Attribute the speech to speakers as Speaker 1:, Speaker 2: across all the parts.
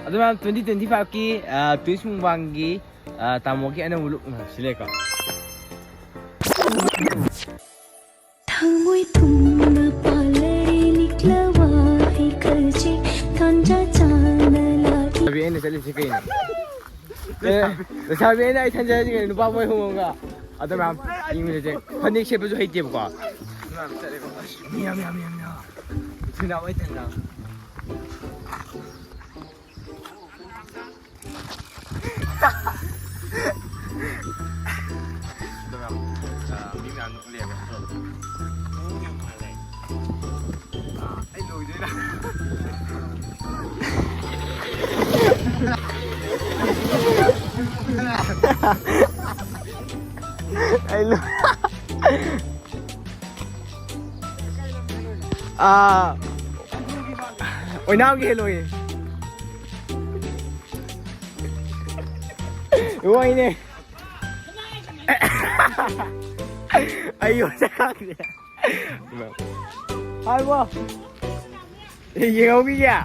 Speaker 1: ꯑꯗꯨꯃꯥꯏꯅ 2025ꯒꯤ ꯇꯨꯔꯤꯁ ꯃꯨꯡꯕꯥꯡꯒꯤ ꯇꯥꯃꯣꯒꯤ ꯑꯅꯧꯕ ꯂꯨꯛ ꯁꯤꯜꯂꯦꯀꯣ
Speaker 2: Thamoi thumna palle niklawa hai kalche thanja chana lagi
Speaker 1: Sabi ay nasalisi kayo na nasabi ay na itanjasi kayo nupa mo yung humunga ato ma'am yung minute panik siya pa so hate ko ma'am sabi ko miyaw ito na ako itanda ito ma'am may nga nung liya ay load yun na I love Oi now ke hello ye Wo ini Ayo jangan dia Hai bo Ye ngau ki ya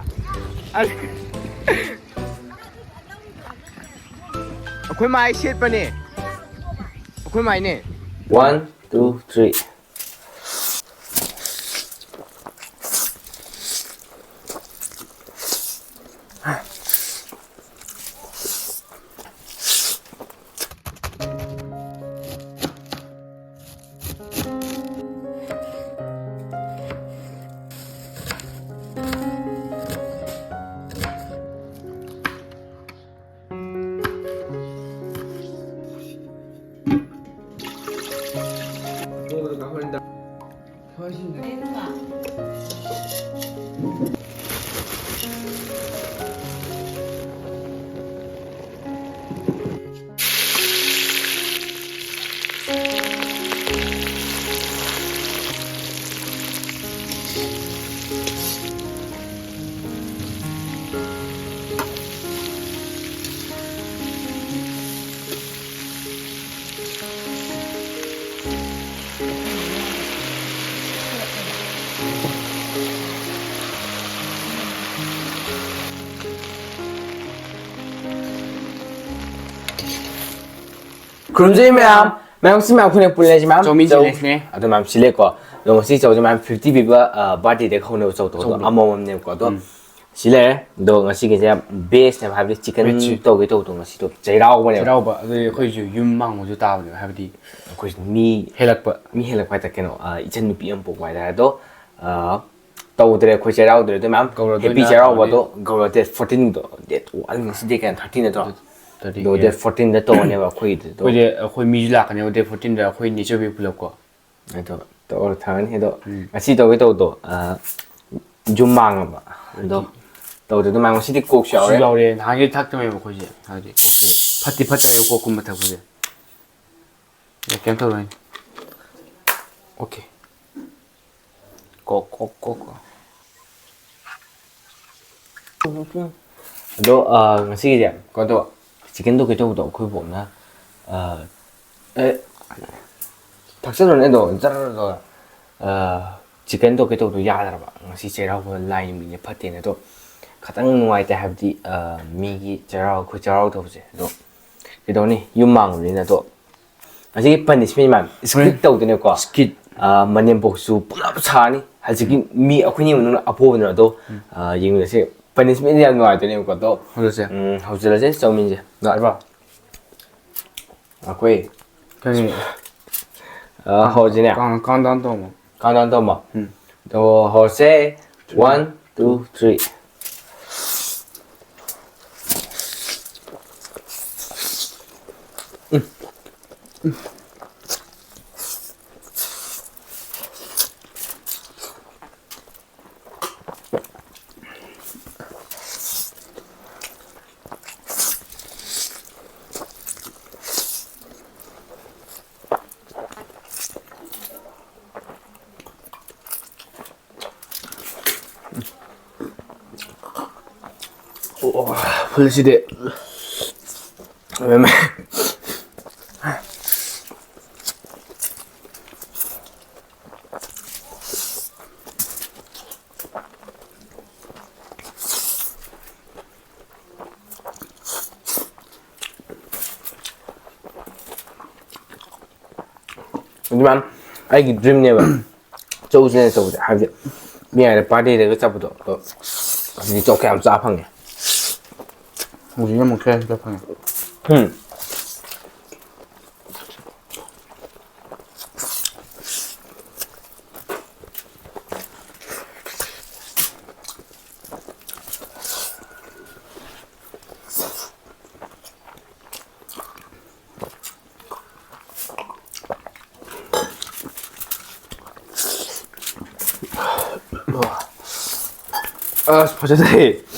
Speaker 1: Akwai mai shit pa ne Akwai mai ne
Speaker 3: 1 2 3 Kurumjay ma'am si ma'am khune pulne ji ma'am
Speaker 1: Chomin chile ne
Speaker 3: ado ma'am chile ko do si chow ma'am 50 biba birthday de khone chow to amom ne ko do chile do ngasi ge ja base ne habli chicken to ge to ngasi to jairao ba ne
Speaker 1: jairao ba ade khoi ju yum mang mo ju ta ba habdi
Speaker 3: khoi mi helak pa ta keno ichen nupi am po wa da do to de khoi jairao de do ma'am happy jairao ba do go de 14 do date 1 ngasi de kan 13 do do de 14 da to ne ba khoi de
Speaker 1: khoi de khoi mi la kan de 14 da khoi ni che bi pulak ko
Speaker 3: ado to or than he do ngasi to ge to do jum mang ba do to de mang si de kok xiao
Speaker 1: xiao le na ge thak me khoi je ha de phati phati ko kum thak bu de ya kem to rồi ok ko
Speaker 3: do ngasi ge ko do chicken do ge to do khoi bo na 탁선은 애도 자르러 chicken 도 그때도 야더라 ngasi 제라고 라인 미니 파티네도 가장 누아이 때 하디 미기 제라고 그 제라고 보지 도 그도니 유망리네도 아직 퍼니시먼트 스킵 도드네 거 스킵 만년 복수 불합 차니 아직 미 아쿠니 문은 아포는도 잉글리시 퍼니시먼트 양 누아이드네 거도
Speaker 1: 호르세
Speaker 3: 호르세 저민제 나봐 아쿠이
Speaker 1: 그니
Speaker 3: 호지네
Speaker 1: 강단도 뭐
Speaker 3: 강단도 뭐 또 호세 1 2 3
Speaker 1: 풀시대
Speaker 3: 왜매 하지만 아이기 드림네바 저우스네 저우스 하지 미안해 파티에가 잡부터 이 쪼개 안 짜팡해
Speaker 1: 우리가 먹게 짜팡해
Speaker 3: 아 스파게티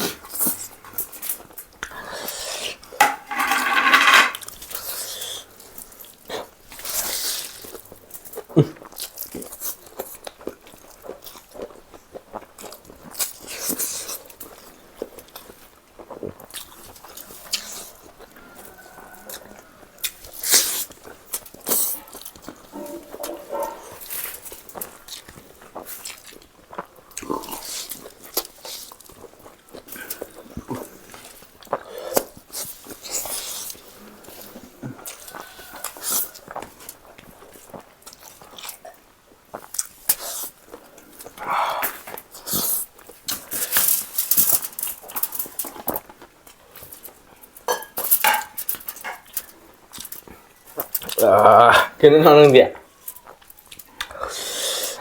Speaker 3: 걔는 하는데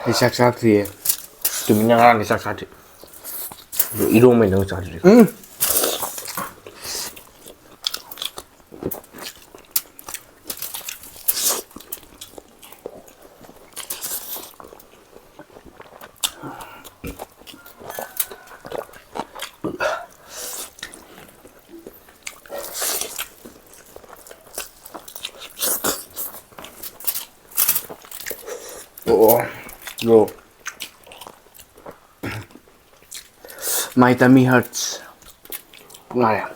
Speaker 1: 이 싹싹이에
Speaker 3: 좀 양아랑 싹싹이 이러면 너무 짜지
Speaker 1: 요 My tummy hurts.
Speaker 3: 나야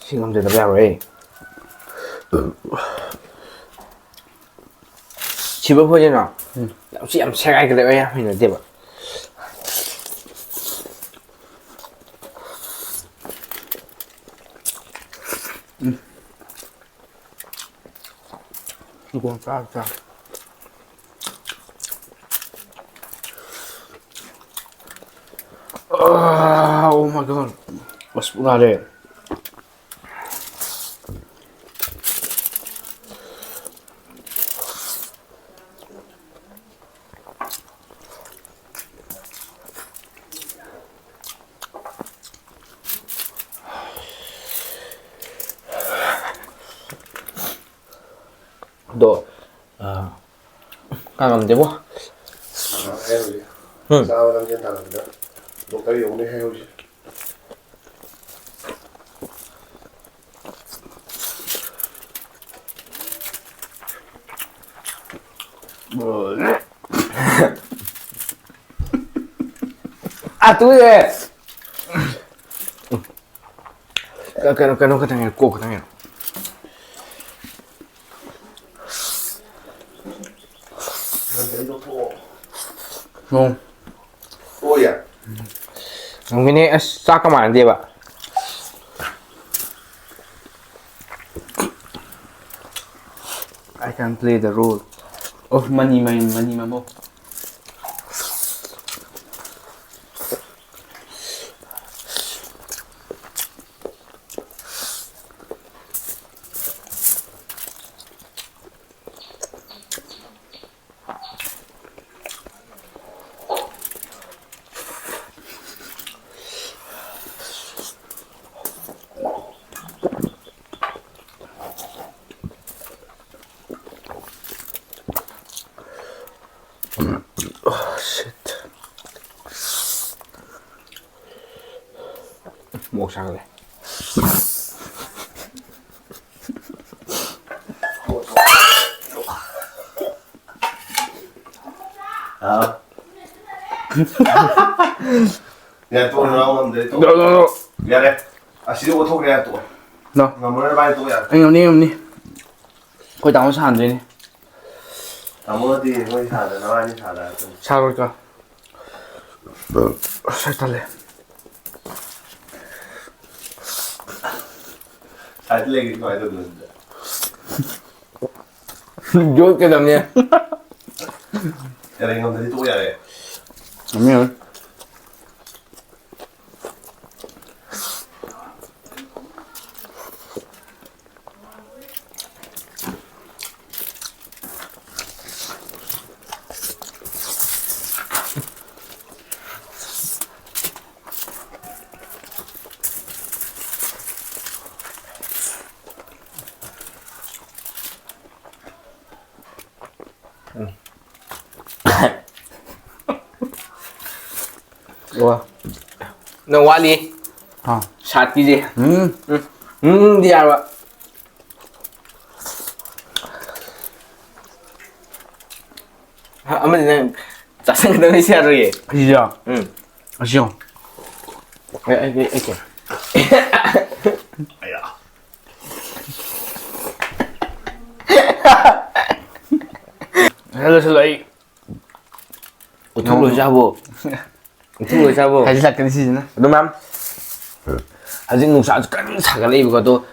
Speaker 3: 지금 되다 배워해 집에 보잖아 역시 얌체가 그래 왜 하면 돼 봐.
Speaker 1: 이거 짜짜.
Speaker 3: Oh my god. What's that? 너 가면 돼 뭐?
Speaker 4: 해오지.
Speaker 3: 응.
Speaker 4: 싸우는 게 다른데. 너까지 오늘 해오지.
Speaker 3: 뭐? 아, tuye. Cái thằng này cô cái thằng này.
Speaker 1: 응.
Speaker 4: 또야.
Speaker 3: Ini 잠깐만 dia, Pak.
Speaker 1: I can play the role of Mani Mamo.
Speaker 3: Oh shit. 못 사그래.
Speaker 4: 야, 또 나오는데 또.
Speaker 3: No.
Speaker 4: 미안해. 아, 시도 못 하고 그래 또.
Speaker 3: No.
Speaker 4: 나무를 많이 또 야.
Speaker 3: Anh ngầm đi. Coi tao sàn rồi nè.
Speaker 4: 나무 어디 거기 사다. 나 많이 사다.
Speaker 3: Sao rồi cơ? Sao ta lên?
Speaker 4: 잘 들리기 많이 들었는데.
Speaker 3: Vô cái đầm nha.
Speaker 4: 야, 이놈들이 또 야래.
Speaker 3: Không nghe rồi. Ủa?
Speaker 1: Nó quá đi.
Speaker 3: À.
Speaker 1: Sạt cái gì?
Speaker 3: Đi à bạn.
Speaker 1: 아무튼 자생 너무 싫어해.
Speaker 3: Gì à? Sao?
Speaker 1: 이렇게.
Speaker 4: 아야.
Speaker 3: Hello, xin lỗi.
Speaker 1: 어떻게 잡어? 어떻게 잡어?
Speaker 3: Hay là cái gì nữa?
Speaker 1: Đúng không? 아직 농사 깐 사갈 이거도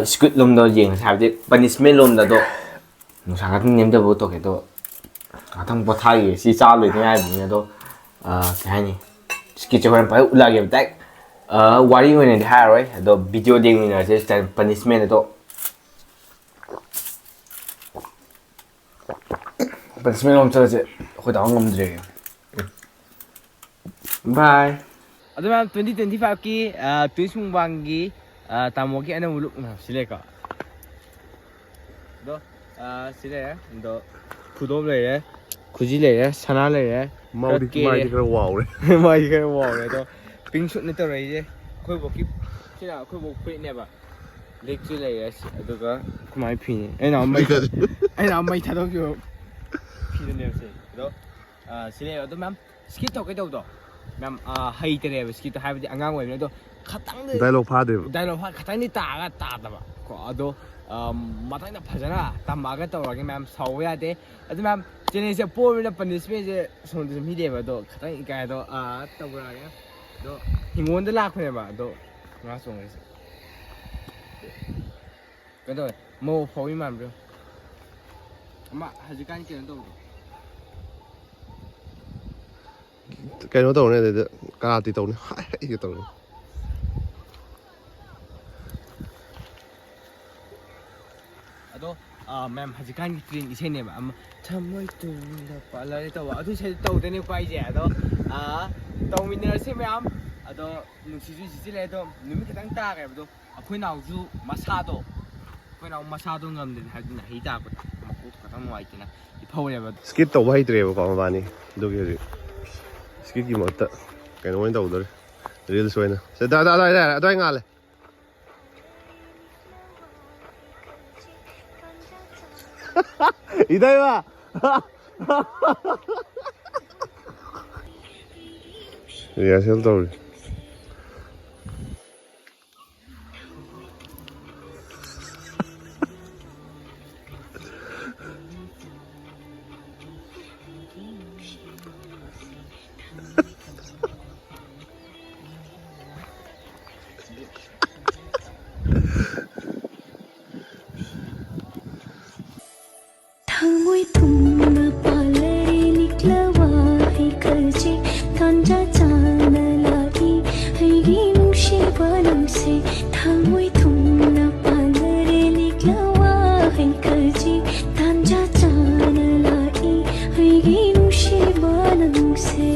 Speaker 1: 스퀴드 놈도 예 사실 punishment 놈도 농사 같은 님도 또 걔도 같은 뭐 타기 시사 rồi thế này mình cái này 스퀴드 저런 phải 올라게 딱 와리 원에 하 rồi 또 비디오 되면 이제 punishment 또
Speaker 3: Punishment không cho chị. Hồi đó ngầm gì?
Speaker 1: Bye. Además 2025기 tuysungbanggi tamoki ana muluk na sile ka. Do sile do kudom le kuji le sana le
Speaker 4: 마우디 그런 와우래.
Speaker 1: mai cái wall này do ping shoot ni to rai je khoi bo ki sila khoi bo pe ne ba lek chu le aduga kumai phi ni ai na mai tha do kyo phi ne se do sile do mam skit to cái đâu do 맘 하이트레 스키트 하이브디 안강 오면도 가땅데
Speaker 4: 다이로그 파데.
Speaker 1: 다이로그 가땅니 따가 따다봐 거도 마땅나 파잖아 담마가 떠라게 맘 서워야 돼 아주 맘 제네세 보면 퍼니스메제 손도 좀 히데바도 가땅 이가도 떠보라게 너 힘원들 라코네 봐도 나 송에서 그래도 뭐 포위만 bro 엄마 아직까지 끼는 또
Speaker 4: cái nó tàu này để cả tí tàu này hai cái tàu này
Speaker 1: 아도 맘 아직까지 트린 이세네 봐 Thamoi thumna palle tawa adu se tawdene kwai je ado tawminase mayam ado nusisu sisile do numi kitang ta ga do akhoi nawju masado akhoi naw masado ngamde hadina hita ko makut katang waitina iphawle ba
Speaker 4: 스킵 tàu hay treo có mà bạn đi đâu kia gì skip gì mà tớ cái nó tàu rồi real xoay nè sẽ đây ngà này 이다이 봐. 야, 셀더울.
Speaker 2: Thamoi thumna palle niklawa hai kalje tanja chana lagi haigi nungshi banam se Thamoi thumna palle niklawa hai kalje tanja chana lagi haigi nungshi banam se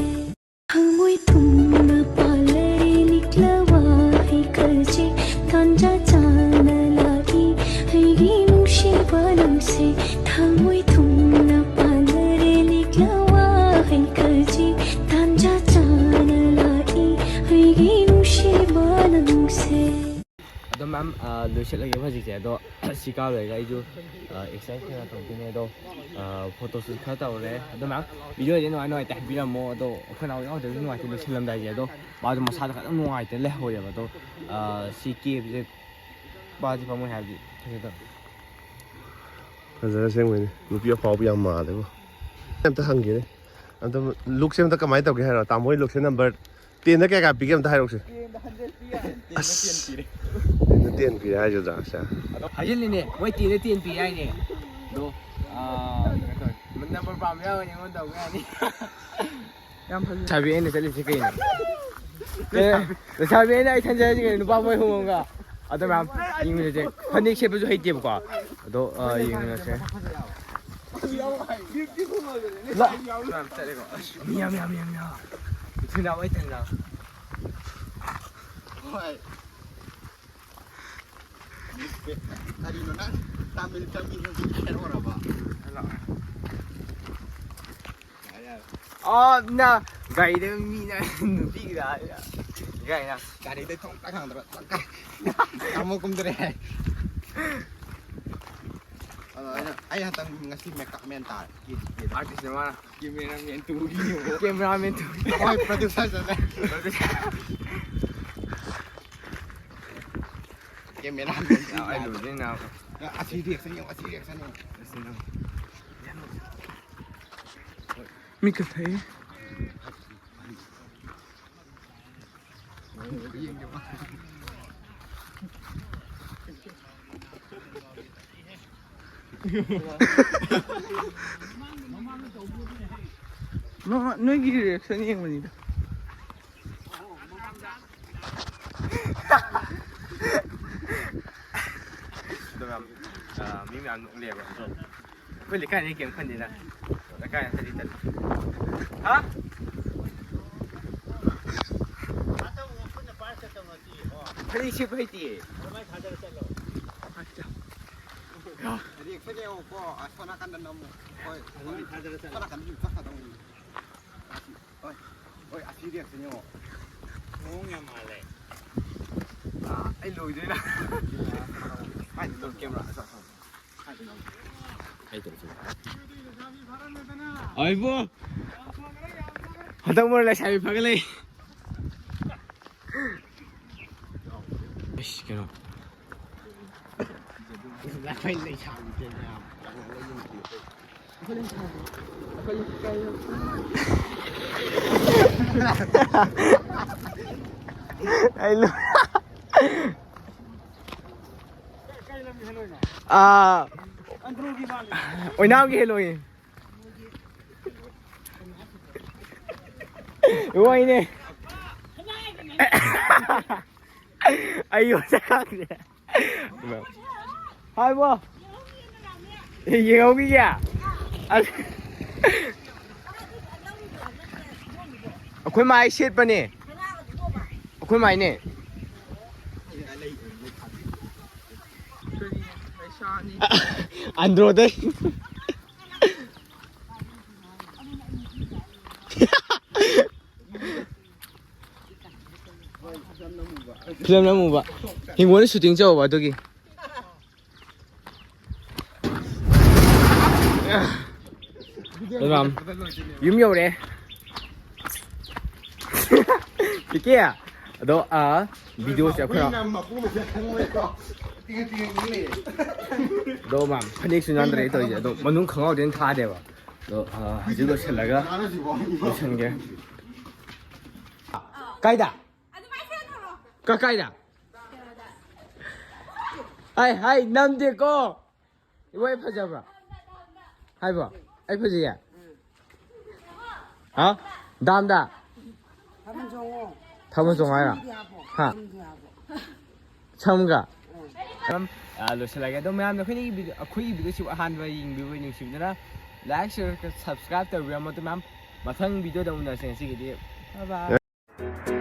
Speaker 2: Thamoi thumna palle niklawa hai kalje tanja chana lagi haigi nungshi banam se Thamoi thumna palle niklawa hai kalje tanja chana lagi haigi nungshi banam se
Speaker 1: ado mam loisel lagi bhaji je ado ꯁꯤ ꯀꯥ ꯂꯣꯏꯔꯒ ꯑꯩꯁꯨ exercise ꯈꯔ ꯇꯧꯗꯣꯏꯅꯦ ꯑꯗꯣ photoshoot ꯈꯔ ꯇꯧꯔꯦ ꯑꯗꯣ ꯃꯌꯥꯝ ꯚꯤꯗꯤꯑꯣꯗꯤ ꯅꯨꯡꯉꯥꯏꯇꯦ ꯍꯥꯏꯕꯤꯔꯝꯃꯣ ꯑꯗꯣ ꯑꯩꯈꯣꯏ ꯅꯥꯎ ꯌꯥꯎꯗꯕꯁꯨ ꯅꯨꯡꯉꯥꯏꯇꯦ ꯂꯣꯏꯁꯤꯜꯂꯝꯗꯥꯏꯁꯦ ꯑꯗꯣ ꯃꯥꯗꯣ ꯃꯁꯥꯗ ꯈꯤꯇꯪ ꯅꯨꯡꯉꯥꯏꯇꯦ ꯂꯩꯍꯧꯔꯦꯕ ꯑꯗꯣ ꯁꯤ ꯀꯦꯕꯁꯦ ꯄꯥꯗꯤ ꯄꯥꯝꯃꯣꯏ ꯍꯥꯏꯕꯗꯤ ꯐꯖꯗ
Speaker 4: ꯐꯖꯅ ꯁꯦꯡꯕꯅꯤ ꯅꯨꯄꯤ ꯑꯐꯥꯎꯕ ꯌꯥꯝ ꯃꯥꯜꯂꯦꯕ ꯑꯝꯇ ꯍꯪꯒꯦꯅꯦ ꯑꯝꯇ ꯂꯨꯛꯁꯦ ꯑꯝꯇ ꯀꯃꯥꯏꯅ ꯇꯧꯒꯦ ꯍꯥꯏꯔꯣ ꯇꯥꯃꯣꯏ ꯂꯨꯛꯁꯦ ꯅꯝꯕꯔ 10ꯗ ꯀꯌꯥ ꯄꯤꯒꯦ ꯑꯝꯇ ꯍꯥꯏꯔꯛꯎꯁꯦ 10 ꯄꯤꯔꯦ ꯍꯥꯏꯖꯗ꯭ꯔꯥ ꯁꯦ
Speaker 1: ꯍꯥꯏꯖꯤꯜꯂꯤꯅꯦ ꯃꯣꯏ 10ꯗ 10 ꯄꯤ ꯍꯥꯏꯅꯦ ꯑꯗꯣ ꯅꯝꯕꯔ ꯄꯥꯝꯕ ꯌꯥꯎꯒꯅꯤ ꯑꯩꯉꯣꯟꯗ ꯇꯧꯕ ꯌꯥꯅꯤ ꯌꯥꯝ ꯐꯖꯩ ꯂꯩꯁꯥꯕꯤ ꯑꯩꯅ ꯆꯠꯂꯤꯁꯦ ꯀꯩꯅꯣ ꯂꯩꯁꯥꯕꯤ ꯑꯩꯅ ꯑꯩ ꯊꯟꯖꯔꯁꯤ ꯀꯩꯅꯣ ꯅꯨꯄꯥ ꯃꯣꯏ ꯍꯣꯡꯉꯒ ꯑꯗꯣ ꯃꯌꯥꯝ ꯌꯦꯡꯃꯤꯟꯅꯁꯦ ꯐꯅꯦꯛ ꯁꯦꯠꯄꯁꯨ ꯍꯩꯇꯦꯕꯀꯣ ꯑꯗꯣ ꯌꯦꯡꯃꯤꯟꯅꯁꯦ 나 가이드 미나 누비가 가이나 가이드 통딱 한다라 아무 꿈들에
Speaker 5: ai hatang ngasi makeup mental
Speaker 1: artist naman cameraman tu
Speaker 5: hoy producer sa cameraman
Speaker 1: ay lo din na
Speaker 5: asiri sa yung
Speaker 1: Mika thấy nó ghi được sao nhiên mà nhìn mi mẹ ăn lẹ vậy với lại cái này kiếm khăn gì nè cái này đi tận hả phải ship hay gì
Speaker 5: Jadi saya ko sonakan dan namu. Oi, sonakan juga sah dong. Oi, asiri ya senyo. Ngong yang male.
Speaker 1: ai lùi đấy nè hai tụi kem lại sao hai tụi ơi vua tao mua lại xài phải cái này cái nào lại phải lấy xài trên nhà ai luôn ôi nào kia rồi đúng rồi nè ai vô chắc nè hai bố gì không biết à khuyên mai shit pa nè khuyên mai nè Andro đấy film namu ba hingwon shooting chaw ba dogi Ram yum yo re Kike à đó video sẽ khỏe đó mà phần này xin anh đấy tôi giờ đó mà nung không có đến thà đấy mà đó chỉ có xem lại cái xem cái đã cái đã hay năm đi cô 이거 phải 잡아 hayบ่ai phải gì à hả 담다 타면 좋아요. 하. 참가. 그럼 loisalaga do mayam na khini video akhui video si ahan ba ying video ni si na like share subscribe to ram to mam mathang video da una sen si gi bye bye